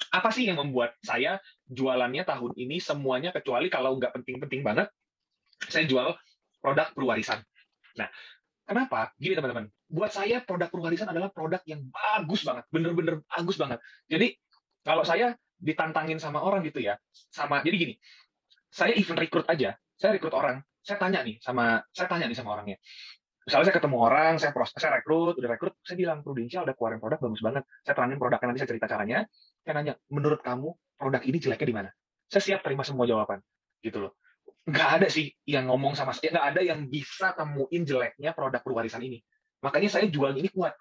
Apa sih yang membuat saya jualannya tahun ini semuanya kecuali kalau nggak penting-penting banget, saya jual produk berwarisan. Nah, kenapa? Gini teman-teman, buat saya produk berwarisan adalah produk yang bagus banget, bener-bener bagus banget. Jadi kalau saya ditantangin sama orang gitu ya, jadi gini, saya even rekrut aja, saya rekrut orang, saya tanya nih sama orangnya. Misalnya saya ketemu orang, saya rekrut, udah rekrut, saya bilang, Prudential udah keluarin produk bagus banget. Saya terangin produknya, nanti saya cerita caranya. Saya nanya, menurut kamu produk ini jeleknya di mana? Saya siap terima semua jawaban, gitu loh. Nggak ada sih yang ngomong sama saya, nggak ada yang bisa temuin jeleknya produk perwarisan ini. Makanya saya jual ini kuat.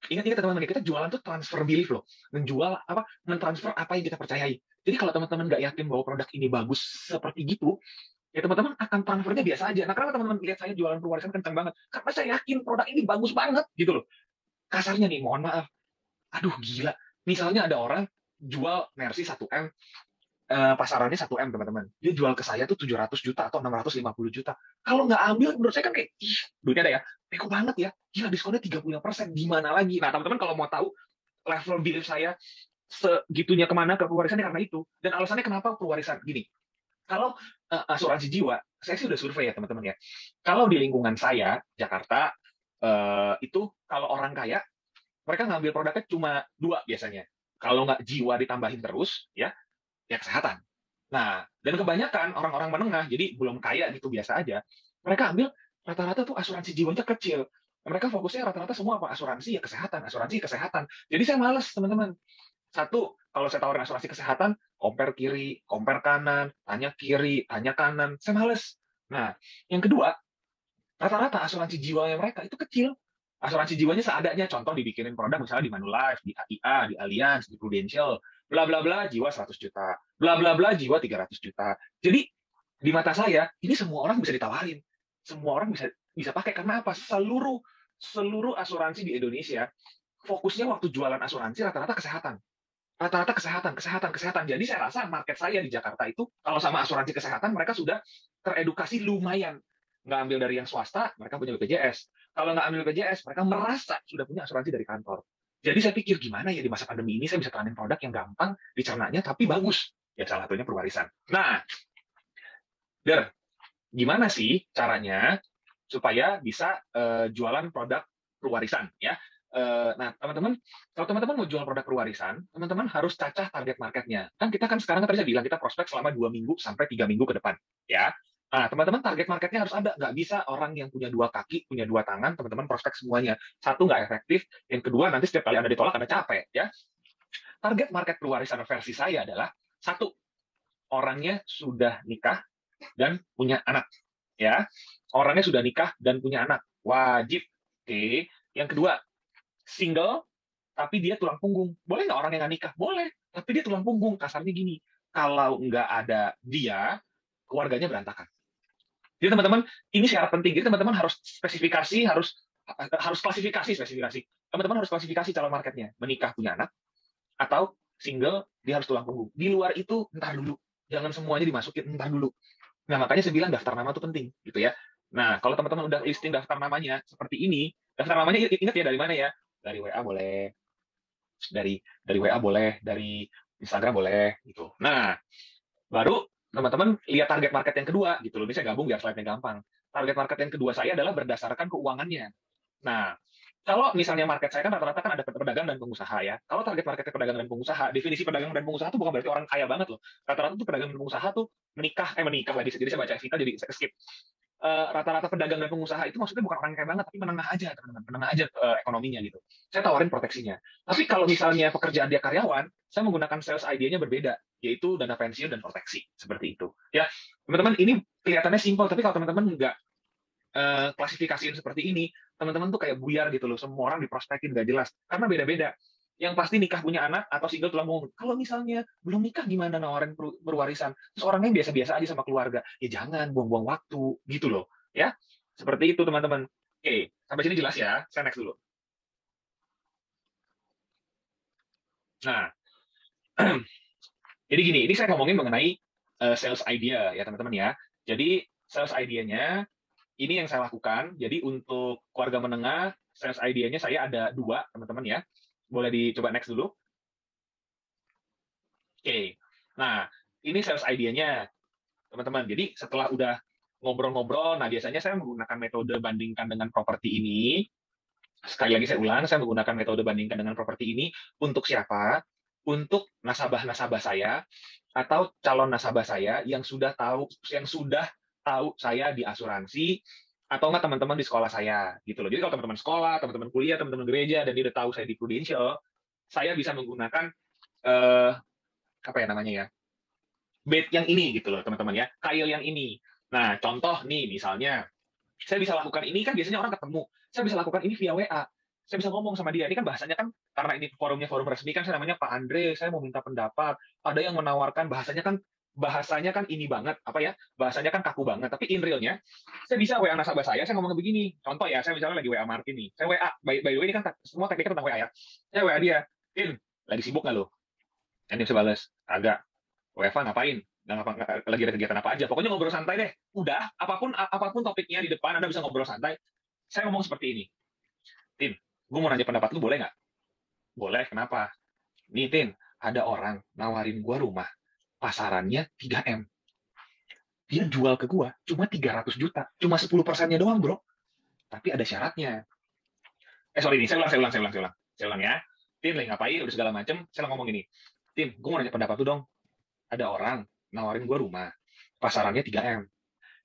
Ingat-ingat teman-teman, kita jualan tuh transfer belief loh, menjual apa, mentransfer apa yang kita percayai. Jadi kalau teman-teman nggak yakin bahwa produk ini bagus seperti gitu, ya teman-teman akan transfernya biasa aja. Nah, kenapa teman-teman lihat saya jualan perwarisan kencang banget? Karena saya yakin produk ini bagus banget, gitu loh. Kasarnya nih, mohon maaf, aduh gila. Misalnya ada orang jual Mercy 1M, pasarannya 1M teman-teman. Dia jual ke saya tuh 700 juta atau 650 juta. Kalau nggak ambil, menurut saya kan kayak, ih, duitnya ada ya, bego banget ya. Gila, diskonnya 35%, gimana lagi? Nah, teman-teman kalau mau tahu level belief saya segitunya kemana ke pewarisannya karena itu. Dan alasannya kenapa pewarisan? Gini, kalau asuransi jiwa, saya sih udah survei ya teman-teman ya. Kalau di lingkungan saya, Jakarta, itu kalau orang kaya, mereka ngambil produknya cuma dua biasanya. Kalau nggak jiwa ditambahin terus, ya kesehatan. Nah, dan kebanyakan orang-orang menengah, jadi belum kaya gitu biasa aja, mereka ambil rata-rata tuh asuransi jiwanya kecil. Mereka fokusnya rata-rata semua apa? Asuransi ya kesehatan, asuransi kesehatan. Jadi saya males, teman-teman. Satu, kalau saya tawarin asuransi kesehatan, compare kiri, compare kanan, tanya kiri, tanya kanan, saya males. Nah, yang kedua, rata-rata asuransi jiwanya mereka itu kecil. Asuransi jiwanya seadanya, contoh dibikinin produk misalnya di Manulife, di AIA, di Allianz, di Prudential, bla bla bla jiwa 100 juta, bla bla bla jiwa 300 juta. Jadi di mata saya ini semua orang bisa ditawarin. Semua orang bisa bisa pakai karena apa? Seluruh seluruh asuransi di Indonesia fokusnya waktu jualan asuransi rata-rata kesehatan. Rata-rata kesehatan, kesehatan, kesehatan. Jadi saya rasa market saya di Jakarta itu, kalau sama asuransi kesehatan, mereka sudah teredukasi lumayan. Nggak ambil dari yang swasta, mereka punya BPJS. Kalau nggak ambil BPJS, mereka merasa sudah punya asuransi dari kantor. Jadi saya pikir, gimana ya di masa pandemi ini saya bisa tanamin produk yang gampang dicernanya, tapi bagus. Ya salah satunya perwarisan. Nah, Der, gimana sih caranya supaya bisa jualan produk perwarisan ya. Nah, teman-teman, kalau teman-teman mau jual produk perwarisan, teman-teman harus cacah target marketnya. Kan kita kan sekarang tadi saya bilang kita prospek selama 2 minggu sampai 3 minggu ke depan, ya. Nah, teman-teman target marketnya harus ada. Nggak bisa orang yang punya dua kaki, punya dua tangan, teman-teman prospek semuanya. Satu nggak efektif, yang kedua nanti setiap kali Anda ditolak Anda capek, ya. Target market perwarisan versi saya adalah satu, orangnya sudah nikah dan punya anak, ya. Orangnya sudah nikah dan punya anak, wajib. Oke. Yang kedua, single tapi dia tulang punggung. Boleh nggak orang yang nggak nikah? Boleh, tapi dia tulang punggung. Kasarnya gini, kalau nggak ada dia, keluarganya berantakan. Jadi teman-teman, ini syarat penting. Jadi teman-teman harus spesifikasi, harus klasifikasi spesifikasi. Teman-teman harus klasifikasi calon marketnya. Menikah punya anak, atau single, dia harus tulang punggung. Di luar itu, entar dulu. Jangan semuanya dimasukin, entar dulu. Nah, makanya saya bilang daftar nama itu penting, gitu ya. Nah, kalau teman-teman udah listing daftar namanya seperti ini, daftar namanya ingat ya dari mana ya? Dari WA boleh, dari WA boleh, dari Instagram boleh, gitu. Nah, baru teman-teman lihat target market yang kedua, gitu loh. Bisa gabung biar slide-nya gampang. Target market yang kedua saya adalah berdasarkan keuangannya. Nah, kalau misalnya market saya kan rata-rata kan ada pedagang dan pengusaha ya. Kalau target marketnya pedagang dan pengusaha, definisi pedagang dan pengusaha itu bukan berarti orang kaya banget loh. Rata-rata tuh pedagang dan pengusaha tuh menikah lagi. Jadi saya baca Evita jadi saya skip. Rata-rata pedagang dan pengusaha itu maksudnya bukan orang kaya banget, tapi menengah aja, teman-teman. Menengah aja ekonominya gitu. Saya tawarin proteksinya. Tapi kalau misalnya pekerjaan dia karyawan, saya menggunakan sales idea-nya berbeda, yaitu dana pensiun dan proteksi. Seperti itu. Ya, teman-teman, ini kelihatannya simpel, tapi kalau teman-teman nggak klasifikasiin seperti ini, teman-teman tuh kayak buyar gitu loh, semua orang diprospekin nggak jelas, karena beda-beda. Yang pasti nikah punya anak atau single tulang punggung. Kalau misalnya belum nikah gimana nawarin berwarisan? Terus orangnya biasa-biasa aja sama keluarga. Ya jangan buang-buang waktu gitu loh. Ya, seperti itu teman-teman. Oke, sampai sini jelas ya. Saya next dulu. Nah, jadi gini, ini saya ngomongin mengenai sales idea ya teman-teman ya. Jadi sales idea-nya ini yang saya lakukan. Jadi untuk keluarga menengah, sales idea-nya saya ada dua, teman-teman ya. Boleh dicoba next dulu. Oke. Nah, ini sales idea-nya, teman-teman. Jadi setelah udah ngobrol-ngobrol, nah biasanya saya menggunakan metode bandingkan dengan properti ini. Sekali lagi saya ulang, saya menggunakan metode bandingkan dengan properti ini untuk siapa? Untuk nasabah-nasabah saya atau calon nasabah saya yang sudah tahu saya di asuransi atau enggak teman-teman di sekolah saya gitu loh. Jadi kalau teman-teman sekolah, teman-teman kuliah, teman-teman gereja dan dia udah tahu saya di Prudential, saya bisa menggunakan eh, apa ya namanya ya? Bait yang ini gitu loh, teman-teman ya. Kail yang ini. Nah, contoh nih misalnya saya bisa lakukan ini kan biasanya orang ketemu. Saya bisa lakukan ini via WA. Saya bisa ngomong sama dia. Ini kan bahasanya kan karena ini forumnya forum resmi kan saya namanya Pak Andre, saya mau minta pendapat. Ada yang menawarkan bahasanya kan ini banget, apa ya? Bahasanya kan kaku banget, tapi in realnya saya bisa WA nasabah saya ngomong begini. Contoh ya, saya misalnya lagi WA Martin nih. Saya WA, by the way ini kan semua tekniknya tentang WA ya. Saya WA dia, "Tin, lagi sibuk nggak lo?" Dan dia bisa balas, "Agak." WFA ngapain? Lagi ada kegiatan apa aja? Pokoknya ngobrol santai deh. Udah, apapun topiknya di depan, Anda bisa ngobrol santai. Saya ngomong seperti ini. Tin, gue mau nanya pendapat lu boleh nggak? Boleh, kenapa? Nih, Tin, ada orang nawarin gue rumah. Pasarannya 3M. Dia jual ke gue cuma 300 juta. Cuma 10%-nya doang, bro. Tapi ada syaratnya. Sorry nih, saya ulang ya. Tin, lagi ngapain? Udah segala macem. Saya ngomong ini. Tin, gue mau nanya pendapat lu dong. Ada orang nawarin gue rumah. Pasarannya 3M.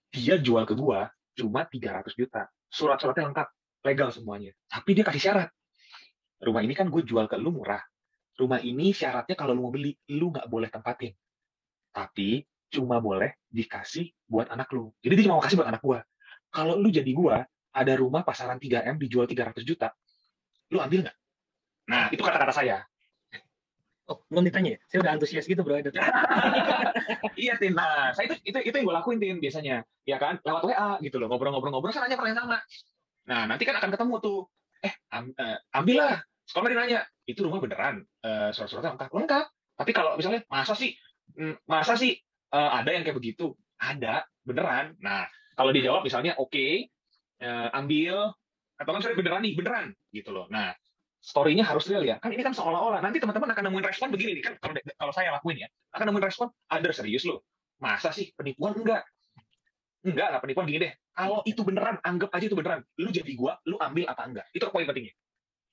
Dia jual ke gua cuma 300 juta. Surat-suratnya lengkap, legal semuanya. Tapi dia kasih syarat. Rumah ini kan gue jual ke lu murah. Rumah ini syaratnya kalau lu mau beli, lu nggak boleh tempatin. Tapi cuma boleh dikasih buat anak lu. Jadi dia cuma mau kasih buat anak gua. Kalau lu jadi gua, ada rumah pasaran 3M dijual 300 juta, lu ambil nggak? Nah, itu kata-kata saya. Oh, belum ditanya ya? Saya udah antusias gitu, bro. Iya, Tin. Nah, saya itu yang gue lakuin, Tin, biasanya. Ya kan? Lewat WA gitu loh. Ngobrol-ngobrol, saya nanya pertanyaan sama. Nah, nanti kan akan ketemu tuh. Ambillah. Sekolah dia nanya, itu rumah beneran? Surat-suratnya lengkap? Lengkap. Tapi kalau misalnya, masa sih ada yang kayak begitu? Ada, beneran. Nah, kalau dia jawab misalnya, oke, ambil, atau kan beneran nih, beneran. Gitu loh. Nah, story-nya harus real ya. Kan ini kan seolah-olah. Nanti teman-teman akan nemuin respon begini nih. Kan kalau saya lakuin ya, akan nemuin respon, ada serius loh. Masa sih penipuan? Enggak penipuan gini deh. Kalau itu beneran, anggap aja itu beneran. Lu jadi gua, lu ambil apa enggak? Itu poin pentingnya.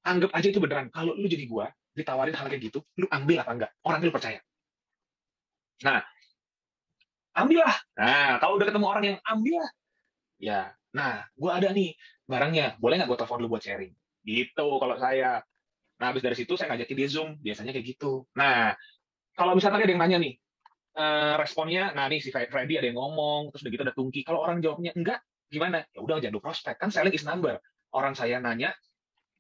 Anggap aja itu beneran. Kalau lu jadi gua, ditawarin hal kayak gitu, lu ambil apa enggak? Orang lu percaya. Nah, ambillah. Nah, kalau udah ketemu orang yang ambillah, ya. Nah, gua ada nih barangnya. Boleh nggak gua telepon lu buat sharing? Gitu kalau saya. Nah, habis dari situ saya ngajakin dia Zoom. Biasanya kayak gitu. Nah, kalau misalnya ada yang nanya nih, responnya, nah nih si Freddy ada yang ngomong, terus udah gitu ada tungki. Kalau orang jawabnya enggak, gimana? Ya udah jangan prospek. Kan selling is number. Orang saya nanya,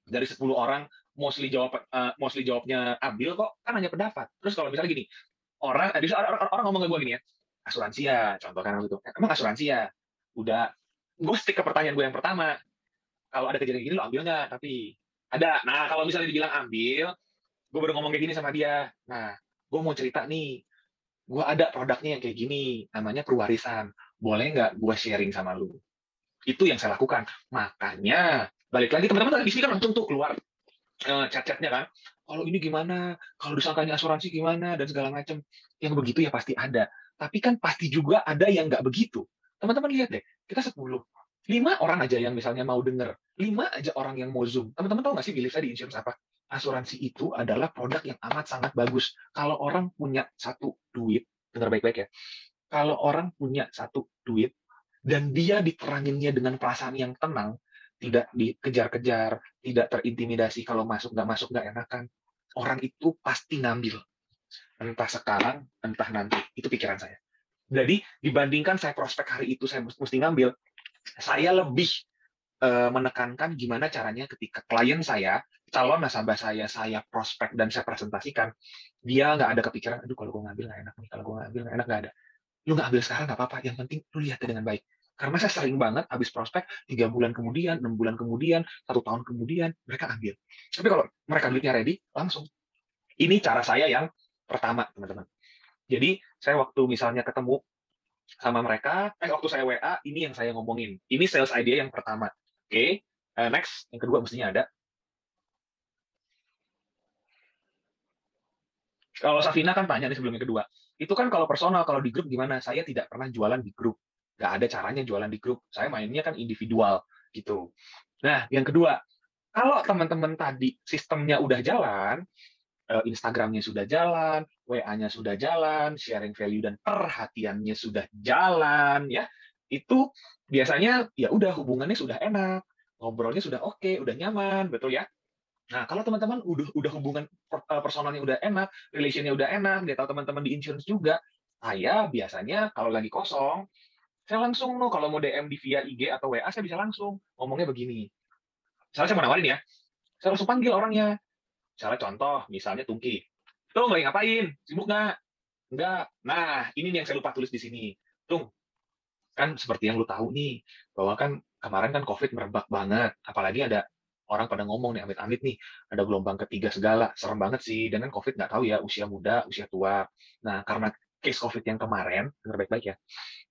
dari 10 orang, mostly jawabnya ambil kok, kan hanya pendapat. Terus kalau misalnya gini, orang ngomong ke gue gini ya, asuransi ya, contoh kan gitu. Emang asuransi ya? Udah, gue stick ke pertanyaan gue yang pertama. Kalau ada kejadian gini, lo ambil nggak? Tapi ada. Nah, kalau misalnya dibilang ambil, gue baru ngomong kayak gini sama dia. Nah, gue mau cerita nih, gue ada produknya yang kayak gini, namanya perwarisan. Boleh nggak gue sharing sama lu? Itu yang saya lakukan. Makanya, balik lagi teman-teman di sini kan langsung tuh keluar chat-chatnya kan. Kalau ini gimana? Kalau disangkanya asuransi gimana? Dan segala macam. Yang begitu ya pasti ada. Tapi kan pasti juga ada yang nggak begitu. Teman-teman lihat deh, kita 10. 5 orang aja yang misalnya mau denger. 5 aja orang yang mau Zoom. Teman-teman tahu nggak sih belief saya di insurance apa? Asuransi itu adalah produk yang amat sangat bagus. Kalau orang punya satu duit, dengar baik-baik ya. Kalau orang punya satu duit, dan dia diteranginnya dengan perasaan yang tenang, tidak dikejar-kejar, tidak terintimidasi kalau masuk nggak enakan, orang itu pasti ngambil. Entah sekarang, entah nanti. Itu pikiran saya. Jadi, dibandingkan saya prospek hari itu, saya mesti ngambil, saya lebih menekankan gimana caranya ketika klien saya, calon nasabah saya prospek dan saya presentasikan, dia nggak ada kepikiran, aduh kalau gue ngambil nggak enak nih, kalau gue ngambil nggak enak, nggak ada. Lu nggak ambil sekarang nggak apa-apa, yang penting lu lihat dengan baik. Karena saya sering banget habis prospek 3 bulan kemudian, 6 bulan kemudian, 1 tahun kemudian mereka ambil. Tapi kalau mereka duitnya ready, langsung. Ini cara saya yang pertama, teman-teman. Jadi saya waktu misalnya ketemu sama mereka, waktu saya WA, ini yang saya ngomongin. Ini sales idea yang pertama. Oke, next, yang kedua mestinya ada. Kalau Safina kan tanya nih sebelumnya kedua, itu kan kalau personal, kalau di grup gimana? Saya tidak pernah jualan di grup. Nggak ada caranya jualan di grup. Saya mainnya kan individual gitu. Nah, yang kedua, kalau teman-teman tadi sistemnya udah jalan, Instagramnya sudah jalan, WA-nya sudah jalan, sharing value dan perhatiannya sudah jalan, ya, itu biasanya ya udah hubungannya sudah enak, ngobrolnya sudah oke, udah nyaman, betul ya? Nah, kalau teman-teman udah hubungan personalnya udah enak, relationnya udah enak, dia tahu teman-teman di insurance juga, saya biasanya kalau lagi kosong, saya langsung kalau mau DM di via IG atau WA, saya bisa langsung ngomongnya begini. Misalnya saya mau nawarin ya, saya langsung panggil orangnya. Misalnya contoh, misalnya Tungki. Tung, lagi ngapain? Sibuk nggak? Nggak. Nah, ini nih yang saya lupa tulis di sini. Tung, kan seperti yang lu tahu nih, bahwa kan kemarin kan COVID merebak banget. Apalagi ada orang pada ngomong nih, amit-amit nih, ada gelombang ketiga segala. Serem banget sih. Dan kan COVID nggak tahu ya, usia muda, usia tua. Nah, karena case COVID yang kemarin, dengar baik-baik ya,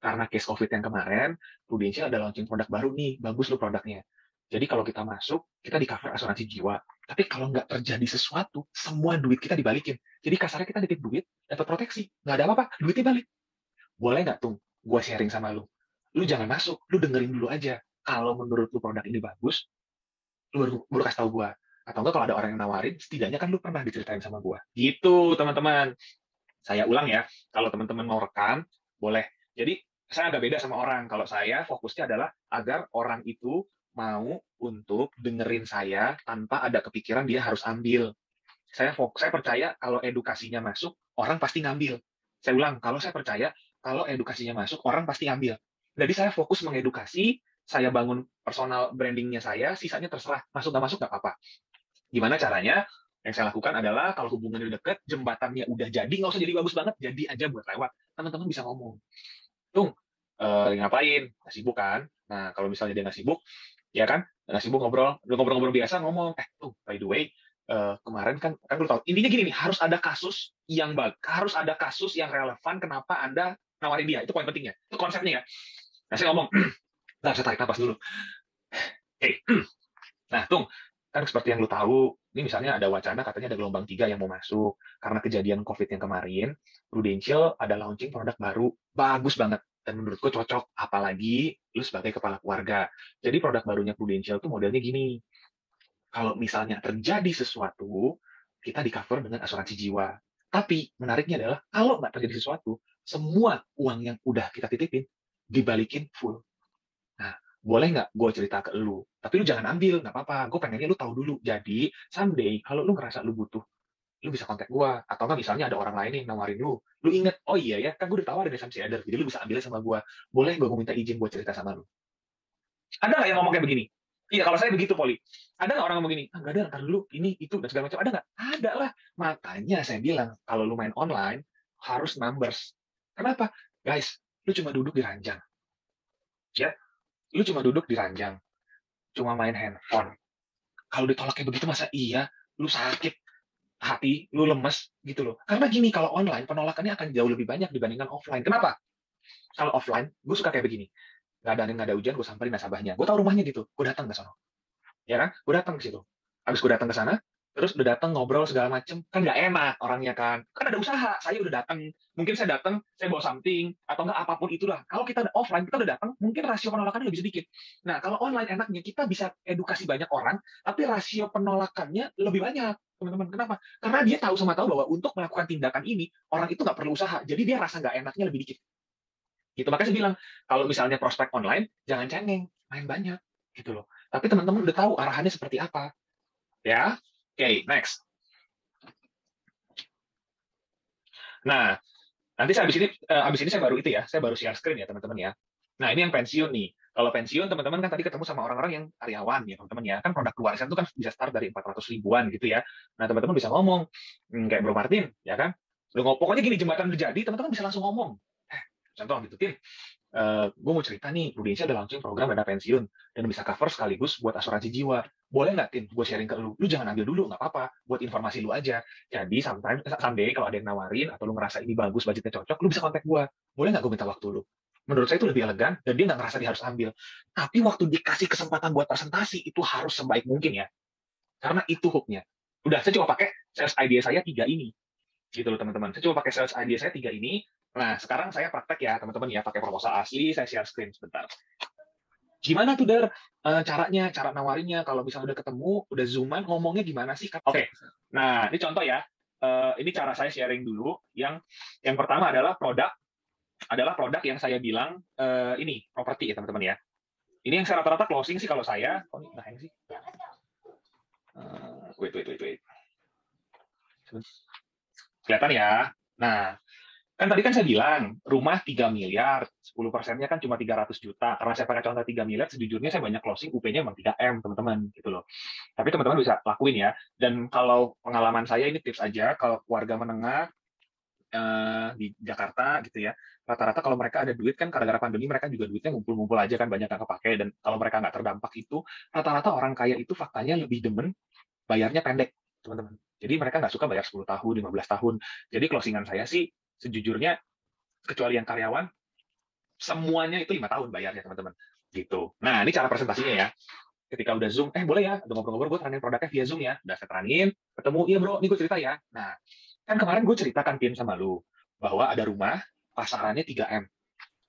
karena case COVID yang kemarin, Prudential ada launching produk baru nih, bagus loh produknya. Jadi kalau kita masuk, kita di cover asuransi jiwa. Tapi kalau nggak terjadi sesuatu, semua duit kita dibalikin. Jadi kasarnya kita nitip duit, dapat proteksi. Nggak ada apa-apa, duitnya balik. Boleh nggak tuh, gue sharing sama lu? Lu jangan masuk, lu dengerin dulu aja. Kalau menurut lu produk ini bagus, lu baru kasih tau gue. Atau enggak kalau ada orang yang nawarin, setidaknya kan lu pernah diceritain sama gue. Gitu, teman-teman. Saya ulang ya, kalau teman-teman mau rekam, boleh. Jadi, saya agak beda sama orang. Kalau saya, fokusnya adalah agar orang itu mau untuk dengerin saya tanpa ada kepikiran dia harus ambil. Saya percaya kalau edukasinya masuk, orang pasti ngambil. Saya ulang, kalau saya percaya kalau edukasinya masuk, orang pasti ambil. Jadi saya fokus mengedukasi, saya bangun personal brandingnya saya, sisanya terserah. Masuk nggak apa-apa. Gimana caranya? Yang saya lakukan adalah kalau hubungannya udah deket, jembatannya udah jadi, nggak usah jadi bagus banget, jadi aja buat lewat. Teman-teman bisa ngomong, Tung, ngapain? Nggak sibuk kan? Nah, kalau misalnya dia nggak sibuk, ya kan, nggak sibuk ngobrol-ngobrol biasa, ngomong, tuh, by the way, kemarin kan lu tahu, intinya gini nih, harus ada kasus yang relevan kenapa Anda nawarin dia, itu poin pentingnya, itu konsepnya ya. Nah, saya ngomong, nah, saya tarik napas dulu. Hey, nah, Tung, kan seperti yang lu tahu, ini misalnya ada wacana katanya ada gelombang 3 yang mau masuk. Karena kejadian COVID yang kemarin, Prudential ada launching produk baru, bagus banget. Dan menurutku cocok, apalagi lu sebagai kepala keluarga. Jadi produk barunya Prudential tuh modelnya gini. Kalau misalnya terjadi sesuatu, kita di cover dengan asuransi jiwa. Tapi menariknya adalah, kalau nggak terjadi sesuatu, semua uang yang udah kita titipin, dibalikin full. Nah, boleh nggak gue cerita ke lu? Tapi lu jangan ambil, nggak apa-apa. Gue pengennya lu tahu dulu. Jadi, someday, kalau lu ngerasa lu butuh, lu bisa kontak gue. Atau nggak misalnya ada orang lain yang nawarin lu. Lu inget, oh iya ya, kan gue udah tawarin Sam Shader. Jadi lu bisa ambilnya sama gue. Boleh gue minta izin buat cerita sama lu? Ada nggak yang ngomong kayak begini? Iya, kalau saya begitu, Poli. Ada nggak orang ngomong gini? Nggak ada, ntar dulu, ini, itu, dan segala macam. Ada nggak? Ada lah. Makanya saya bilang, kalau lu main online, harus numbers. Kenapa? Guys, lu cuma duduk di ranjang. Ya, lu cuma duduk di ranjang, cuma main handphone. Kalau ditolak kayak begitu masa iya? Lu sakit hati, lu lemes gitu loh. Karena gini, kalau online penolakannya akan jauh lebih banyak dibandingkan offline. Kenapa? Kalau offline, gue suka kayak begini. Nggak ada angin, nggak ada hujan, gue samperin nasabahnya. Gue tahu rumahnya gitu, gue datang ke sana. Ya kan? Gue datang ke situ. Habis gue datang ke sana, terus udah datang ngobrol segala macem, kan nggak enak orangnya kan. Kan ada usaha, saya udah datang. Mungkin saya datang, saya bawa something, atau nggak apapun itulah. Kalau kita offline, kita udah datang, mungkin rasio penolakannya lebih sedikit. Nah, kalau online enaknya kita bisa edukasi banyak orang, tapi rasio penolakannya lebih banyak. Teman-teman, kenapa? Karena dia tahu sama tahu bahwa untuk melakukan tindakan ini, orang itu nggak perlu usaha. Jadi dia rasa nggak enaknya lebih dikit. Gitu. Makanya saya bilang, kalau misalnya prospek online, jangan cengeng, main banyak. Gitu loh. Tapi teman-teman udah tahu arahannya seperti apa. Ya, oke, next. Nah, nanti saya habis ini saya baru itu ya, saya baru share screen ya teman-teman ya. Nah, ini yang pensiun nih. Kalau pensiun teman-teman kan tadi ketemu sama orang-orang yang karyawan ya teman-teman ya. Kan produk keluarga itu kan bisa start dari 400 ribuan gitu ya. Nah, teman-teman bisa ngomong kayak Bro Martin ya kan. Pokoknya gini, jembatan terjadi, teman-teman bisa langsung ngomong. Contoh gitu, Tim. Gue mau cerita nih, Prudential ada launching program dana pensiun dan bisa cover sekaligus buat asuransi jiwa. Boleh nggak, Tim? Gue sharing ke lu. Lu jangan ambil dulu, nggak apa-apa. Buat informasi lu aja. Jadi someday kalau ada yang nawarin atau lu ngerasa ini bagus, budgetnya cocok, lu bisa kontak gue. Boleh nggak gue minta waktu lu? Menurut saya itu lebih elegan dan dia nggak ngerasa dia harus ambil. Tapi waktu dikasih kesempatan buat presentasi itu harus sebaik mungkin ya. Karena itu hooknya. Udah, saya coba pakai sales idea saya 3 ini. Gitu loh teman-teman. Saya coba pakai sales idea saya 3 ini. Nah, sekarang saya praktek ya teman-teman ya, pakai proposal asli, saya share screen sebentar. Gimana tuh Dar, caranya, cara nawarinnya, kalau misalnya udah ketemu, udah zooman, ngomongnya gimana sih? Oke, nah ini contoh ya, ini cara saya sharing dulu, yang pertama adalah produk yang saya bilang, ini, properti ya teman-teman ya. Ini yang saya rata-rata closing sih kalau saya, ini nggak hang sih? Wait. Kelihatan ya? Nah, kan saya bilang, rumah 3 miliar, 10%-nya kan cuma 300 juta. Karena saya pakai contoh 3 miliar, sejujurnya saya banyak closing, UP-nya emang 3M, teman-teman. Gitu loh. Tapi teman-teman bisa lakuin ya. Dan kalau pengalaman saya, ini tips aja, kalau keluarga menengah di Jakarta gitu ya, rata-rata kalau mereka ada duit kan, gara-gara pandemi mereka juga duitnya ngumpul-ngumpul aja kan, banyak yang kepake. Dan kalau mereka nggak terdampak itu, rata-rata orang kaya itu faktanya lebih demen bayarnya pendek, teman-teman. Jadi mereka nggak suka bayar 10 tahun, 15 tahun. Jadi closingan saya sih, sejujurnya, kecuali yang karyawan, semuanya itu 5 tahun bayarnya, teman-teman. Gitu. Nah, ini cara presentasinya ya. Ketika udah Zoom, boleh ya, udah ngobrol-ngobrol, gue terangin produknya via Zoom ya. Udah saya terangin, ketemu, iya bro, ini gue cerita ya. Nah, kan kemarin gue ceritakan, Tin, sama lu, bahwa ada rumah, pasarannya 3M.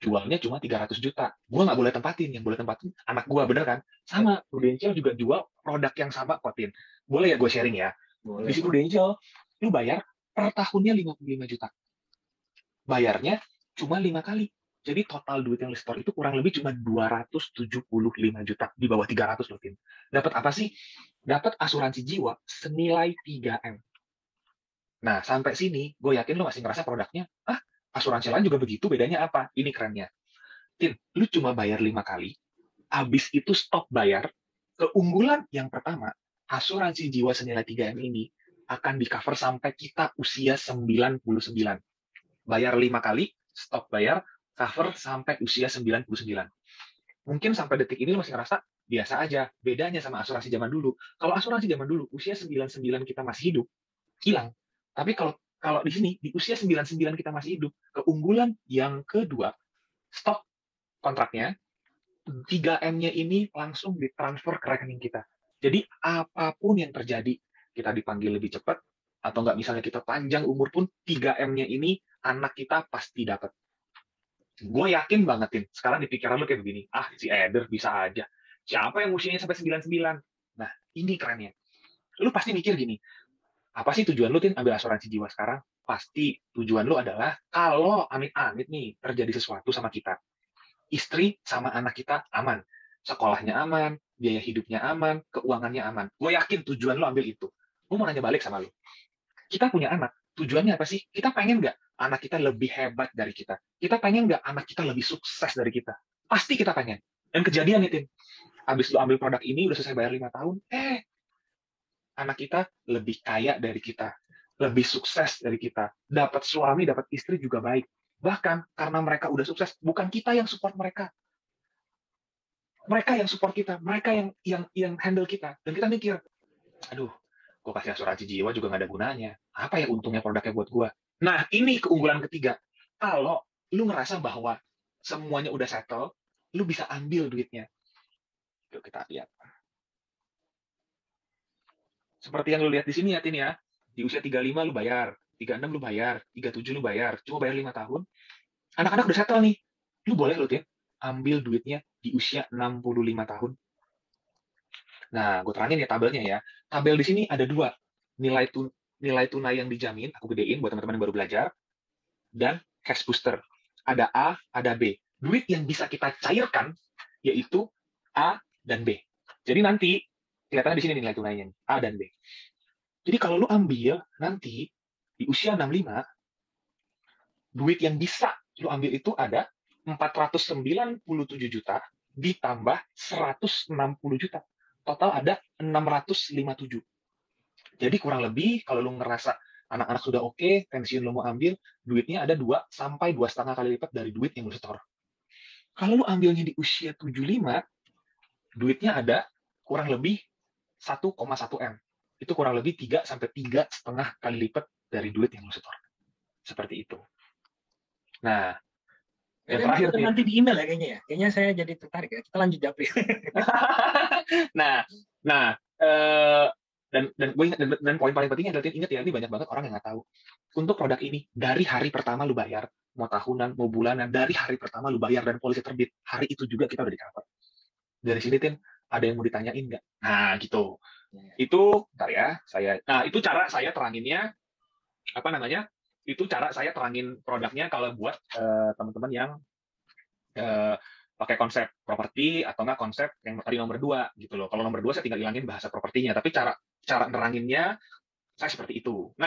Jualnya cuma 300 juta. Gue nggak boleh tempatin, yang boleh tempatin anak gue, bener kan? Sama, Prudential juga jual produk yang sama kok, Tin. Boleh ya gue sharing ya? Di si Prudential, lu bayar per tahunnya 55 juta. Bayarnya cuma 5 kali. Jadi total duit yang lu store itu kurang lebih cuma 275 juta, di bawah 300 loh, Tim. Dapat apa sih? Dapat asuransi jiwa senilai 3M. Nah, sampai sini, gue yakin lu masih ngerasa produknya, asuransi lain juga begitu, bedanya apa? Ini kerennya. Tim, lu cuma bayar 5 kali, habis itu stop bayar. Keunggulan yang pertama, asuransi jiwa senilai 3M ini akan di-cover sampai kita usia 99. Bayar 5 kali, stop bayar, cover sampai usia 99. Mungkin sampai detik ini lu masih ngerasa biasa aja. Bedanya sama asuransi zaman dulu. Kalau asuransi zaman dulu, usia 99 kita masih hidup, hilang. Tapi kalau kalau di sini, di usia 99 kita masih hidup, keunggulan yang kedua, stop kontraknya, 3M-nya ini langsung ditransfer ke rekening kita. Jadi apapun yang terjadi, kita dipanggil lebih cepat, atau nggak misalnya kita panjang umur pun, 3M-nya ini anak kita pasti dapat. Gue yakin bangetin, sekarang di pikiran lu kayak begini, si Eder bisa aja. Siapa yang usianya sampai 99? Nah, ini kerennya. Lu pasti mikir gini, apa sih tujuan lu, Tin, ambil asuransi jiwa sekarang? Pasti tujuan lu adalah, kalau amit-amit nih, terjadi sesuatu sama kita, istri sama anak kita aman, sekolahnya aman, biaya hidupnya aman, keuangannya aman. Gue yakin tujuan lu ambil itu. Gue mau nanya balik sama lu. Kita punya anak, tujuannya apa sih? Kita pengen nggak anak kita lebih hebat dari kita? Kita pengen nggak anak kita lebih sukses dari kita? Pasti kita pengen. Dan kejadian nih, Tim. Habis lu ambil produk ini, udah selesai bayar 5 tahun, anak kita lebih kaya dari kita, lebih sukses dari kita, dapat suami, dapat istri juga baik. Bahkan karena mereka udah sukses, bukan kita yang support mereka. Mereka yang support kita, mereka yang handle kita. Dan kita mikir, aduh, gue kasih asuransi jiwa juga nggak ada gunanya. Apa ya untungnya produknya buat gue? Nah, ini keunggulan ketiga. Kalau lu ngerasa bahwa semuanya udah settle, lu bisa ambil duitnya. Yuk kita lihat. Seperti yang lu lihat di sini ya, Tin ya. Di usia 35 lu bayar, 36 lu bayar, 37 lu bayar, cuma bayar 5 tahun. Anak-anak udah settle nih. Lu boleh lu, Tin, ambil duitnya di usia 65 tahun. Nah, gue terangin ya tabelnya ya. Tabel di sini ada 2. Nilai tunai yang dijamin, aku gedein buat teman-teman yang baru belajar, dan cash booster. Ada A, ada B. Duit yang bisa kita cairkan, yaitu A dan B. Jadi nanti, kelihatannya di sini nilai tunainya, A dan B. Jadi kalau lu ambil nanti, di usia 65, duit yang bisa lu ambil itu ada 497 juta ditambah 160 juta. Total ada 657. Jadi kurang lebih kalau lu ngerasa anak-anak sudah oke, pensiun lu mau ambil, duitnya ada 2 sampai 2,5 kali lipat dari duit yang lu setor. Kalau lu ambilnya di usia 75, duitnya ada kurang lebih 1,1 M. Itu kurang lebih 3 sampai 3,5 kali lipat dari duit yang lu setor. Seperti itu. Nah, yang terakhir nanti di email ya kayaknya ya. Kayaknya saya jadi tertarik ya. Kita lanjut, Japri. Nah, Dan gue ingat, dan poin paling pentingnya adalah ingat ya, ini banyak banget orang yang nggak tahu. Untuk produk ini dari hari pertama lu bayar, mau tahunan, mau bulanan, dari hari pertama lu bayar dan polisi terbit, hari itu juga kita udah di cover. Dari sini Tin, ada yang mau ditanyain nggak? Nah gitu. Itu, bentar ya, itu cara saya teranginnya, apa namanya, itu cara saya terangin produknya kalau buat teman-teman yang eh, pakai konsep properti atau nggak konsep yang tadi nomor 2 gitu loh. Kalau nomor 2 saya tinggal hilangin bahasa propertinya, tapi cara cara neranginnya saya seperti itu. Nah,